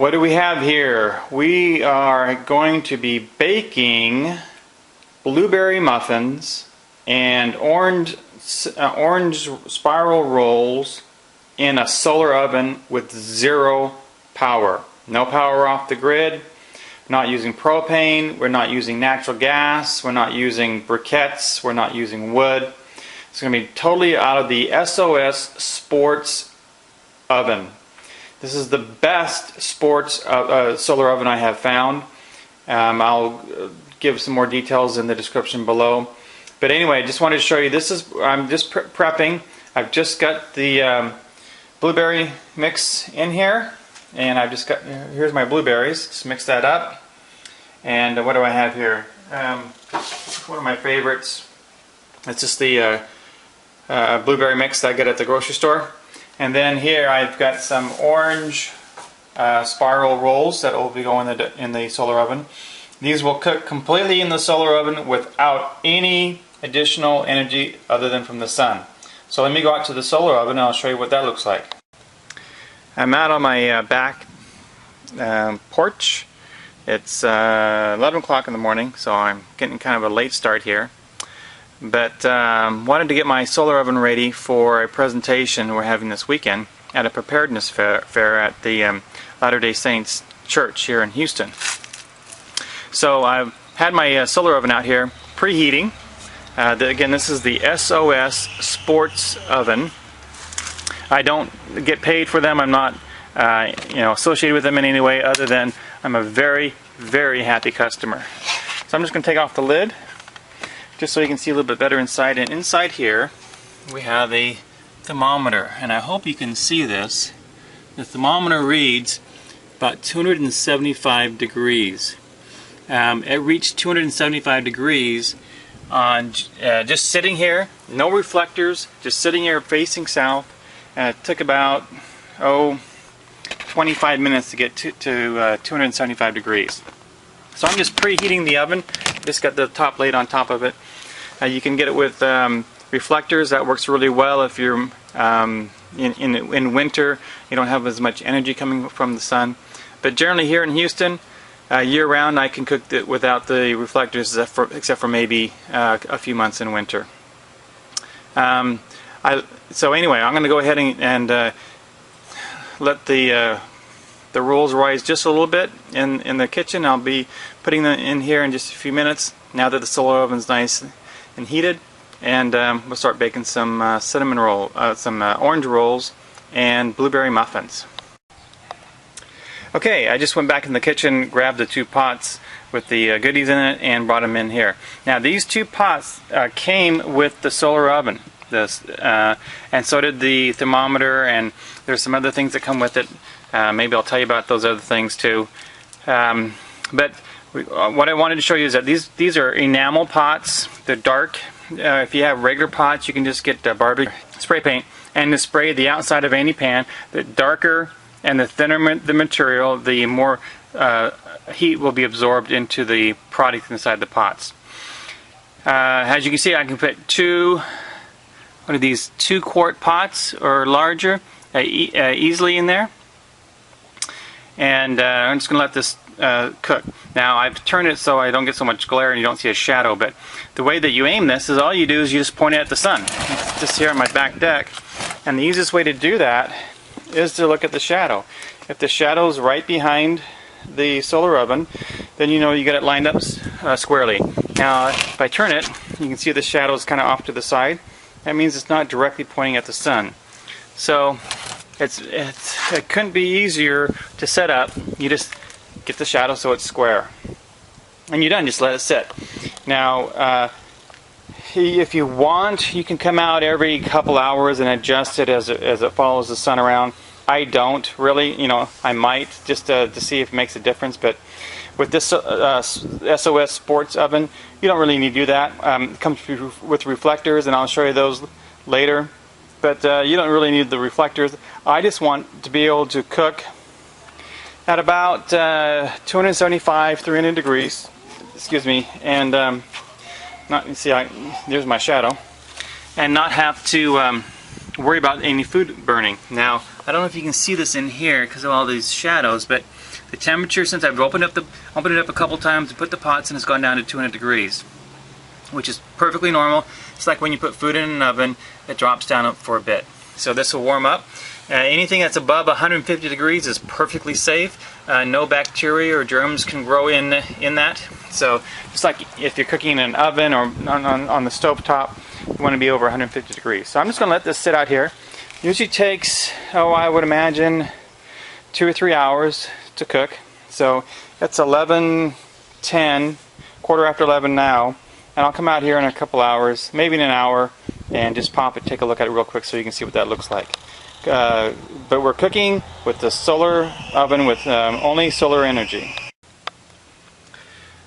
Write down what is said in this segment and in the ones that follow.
What do we have here? We are going to be baking blueberry muffins and orange spiral rolls in a solar oven with zero power. No power off the grid. We're not using propane. We're not using natural gas. We're not using briquettes. We're not using wood. It's going to be totally out of the SOS Sports oven. This is the best sports solar oven I have found. I'll give some more details in the description below. But anyway, I just wanted to show you, I'm just prepping. I've just got the blueberry mix in here. And I've just got, here's my blueberries. Just mix that up. And what do I have here? One of my favorites. It's just the blueberry mix that I get at the grocery store. And then here I've got some orange spiral rolls that will be going in the solar oven. These will cook completely in the solar oven without any additional energy other than from the sun. So let me go out to the solar oven and I'll show you what that looks like. I'm out on my back porch. It's 11 o'clock in the morning, so I'm getting kind of a late start here. But wanted to get my solar oven ready for a presentation we're having this weekend at a preparedness fair at the Latter-day Saints Church here in Houston. So I've had my solar oven out here preheating. Again, this is the SOS Sports oven. I don't get paid for them. I'm not associated with them in any way other than I'm a very, very happy customer. So I'm just going to take off the lid, just so you can see a little bit better inside. And inside here we have a thermometer, and I hope you can see this. The thermometer reads about 275 degrees. It reached 275 degrees on just sitting here, no reflectors, just sitting here facing south. And it took about 25 minutes to get to 275 degrees. So I'm just preheating the oven. Just got the top plate on top of it. You can get it with reflectors. That works really well if you're in winter. You don't have as much energy coming from the sun. But generally here in Houston, year-round, I can cook it without the reflectors, except for maybe a few months in winter. So anyway, I'm going to go ahead and let the rolls rise just a little bit in the kitchen. I'll be putting them in here in just a few minutes now that the solar oven's nice and heated, and we'll start baking some orange rolls and blueberry muffins. Okay, I just went back in the kitchen, grabbed the two pots with the goodies in it, and brought them in here. Now these two pots came with the solar oven. And so did the thermometer, and there's some other things that come with it. Maybe I'll tell you about those other things too. But what I wanted to show you is that these are enamel pots. They're dark. If you have regular pots, you can just get barbecue spray paint and to spray the outside of any pan. The darker and the thinner the material, the more heat will be absorbed into the product inside the pots. As you can see, I can put one of these 2-quart pots or larger easily in there, and I'm just going to let this cook. Now I've turned it so I don't get so much glare and you don't see a shadow, but the way that you aim this is all you do is you just point it at the sun. It's just here on my back deck, and the easiest way to do that is to look at the shadow. If the shadow is right behind the solar oven, then you know you got it lined up squarely. Now if I turn it, you can see the shadow is kind of off to the side. That means it's not directly pointing at the sun. So it couldn't be easier to set up. You just get the shadow so it's square, and you're done. Just let it sit. Now if you want, you can come out every couple hours and adjust it as it follows the sun around. I don't really, I might just to see if it makes a difference, but with this SOS Sports oven, you don't really need to do that. It comes with reflectors, and I'll show you those later, but you don't really need the reflectors. I just want to be able to cook at about 275, 300 degrees, excuse me, and there's my shadow, and not have to worry about any food burning. Now, I don't know if you can see this in here because of all these shadows, but The temperature, since I've opened it up a couple times and put the pots in, has gone down to 200 degrees, which is perfectly normal. It's like when you put food in an oven, it drops down for a bit. So this will warm up. Anything that's above 150 degrees is perfectly safe. No bacteria or germs can grow in that. So just like if you're cooking in an oven or on the stove top, you want to be over 150 degrees. So I'm just going to let this sit out here. Usually takes, I would imagine 2 or 3 hours to cook. So it's 11:10, quarter after 11 now, and I'll come out here in a couple hours, maybe in an hour, and just pop it, take a look at it real quick so you can see what that looks like. But we're cooking with the solar oven with only solar energy.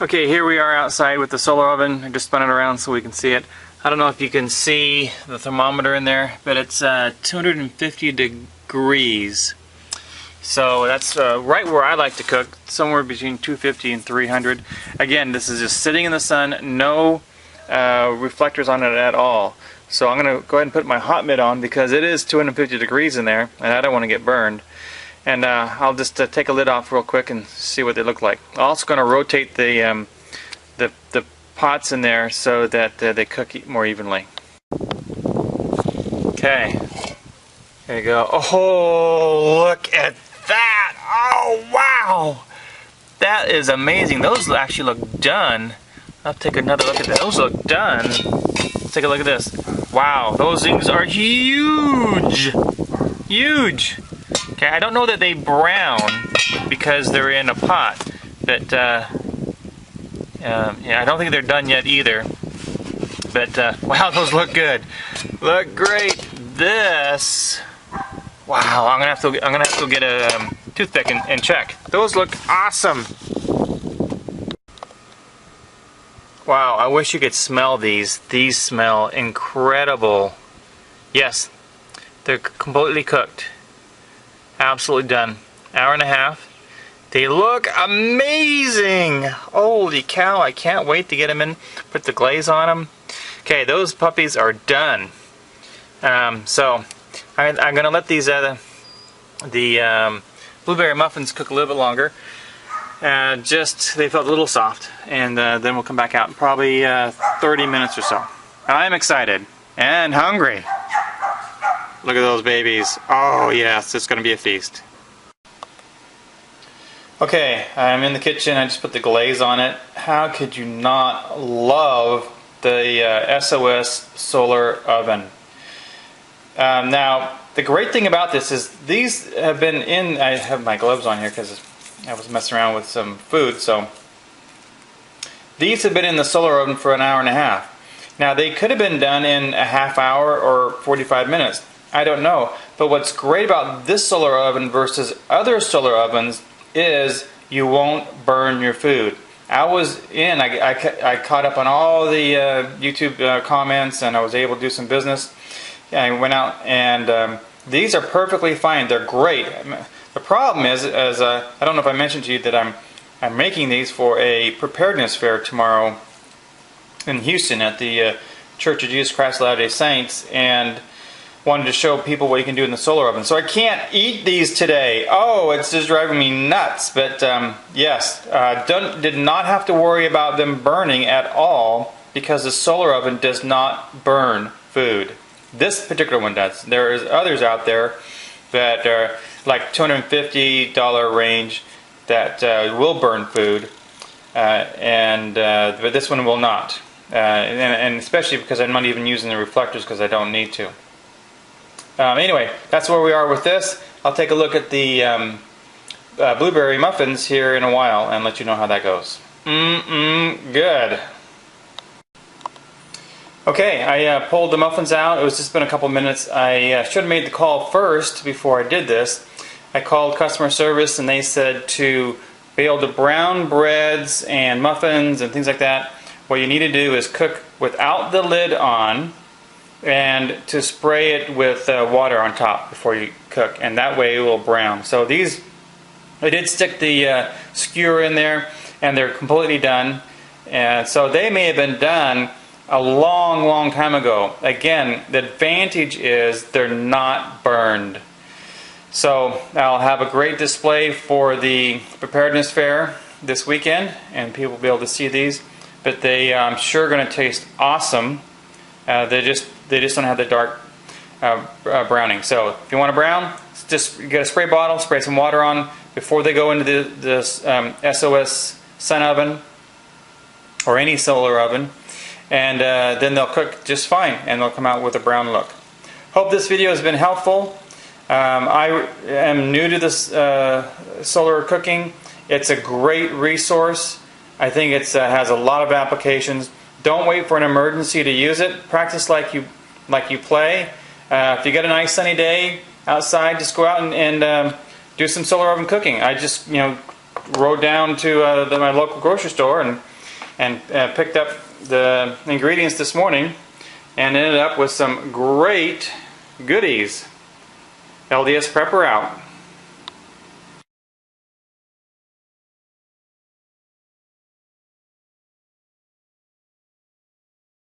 Okay, here we are outside with the solar oven. I just spun it around so we can see it. I don't know if you can see the thermometer in there, but it's 250 degrees. So that's right where I like to cook, somewhere between 250 and 300. Again, this is just sitting in the sun, no reflectors on it at all. So I'm going to go ahead and put my hot mitt on because it is 250 degrees in there and I don't want to get burned. And I'll just take a lid off real quick and see what they look like. I'm also going to rotate the pots in there so that they cook more evenly. Okay, there you go. Oh, look at that! Oh, wow! That is amazing. Those actually look done. I'll take another look at that. Those look done. Let's take a look at this. Wow, those things are huge! Huge! Okay, I don't know that they brown because they're in a pot, but yeah, I don't think they're done yet either. But wow, those look good. Look great. This, wow, I'm gonna have to get a toothpick and check. Those look awesome. Wow, I wish you could smell these. These smell incredible. Yes, they're completely cooked. Absolutely done. Hour and a half. They look amazing. Holy cow, I can't wait to get them in, put the glaze on them. Okay, those puppies are done. So I'm going to let these blueberry muffins cook a little bit longer. They felt a little soft, and then we'll come back out in probably 30 minutes or so. I'm excited and hungry. Look at those babies. Oh yes, it's going to be a feast. Okay, I'm in the kitchen. I just put the glaze on it. How could you not love the SOS solar oven? Now, the great thing about this is these have been in, I have my gloves on here because I was messing around with some food, so these have been in the solar oven for an hour and a half. Now, they could have been done in a half hour or 45 minutes. I don't know. But what's great about this solar oven versus other solar ovens is you won't burn your food. I caught up on all the YouTube comments, and I was able to do some business. I went out, and these are perfectly fine. They're great. The problem is I don't know if I mentioned to you that I'm making these for a preparedness fair tomorrow in Houston at the Church of Jesus Christ of Latter-day Saints, and wanted to show people what you can do in the solar oven. So I can't eat these today. Oh, it's just driving me nuts. But yes, did not have to worry about them burning at all because the solar oven does not burn food. This particular one does. There is others out there that are like $250 range that will burn food, but this one will not. And especially because I'm not even using the reflectors because I don't need to. Anyway, that's where we are with this. I'll take a look at the blueberry muffins here in a while and let you know how that goes. Good. Okay, I pulled the muffins out. It was just been a couple minutes. I should have made the call first before I did this. I called customer service and they said to be able to brown breads and muffins and things like that, what you need to do is cook without the lid on, and to spray it with water on top before you cook, and that way it will brown. So these, I did stick the skewer in there, and they're completely done. And so they may have been done a long time ago. Again, the advantage is they're not burned. So I'll have a great display for the preparedness fair this weekend, and people will be able to see these. But they, I'm sure, going to taste awesome. They just don't have the dark browning. So if you want a brown, just get a spray bottle, spray some water on before they go into this SOS sun oven or any solar oven, and then they'll cook just fine, and they'll come out with a brown look. Hope this video has been helpful. I am new to this solar cooking. It's a great resource. I think it has a lot of applications. Don't wait for an emergency to use it. Practice like you play. If you get a nice sunny day outside, just go out and do some solar oven cooking. I just rode down to my local grocery store and picked up the ingredients this morning, and ended up with some great goodies. LDS Prepper out.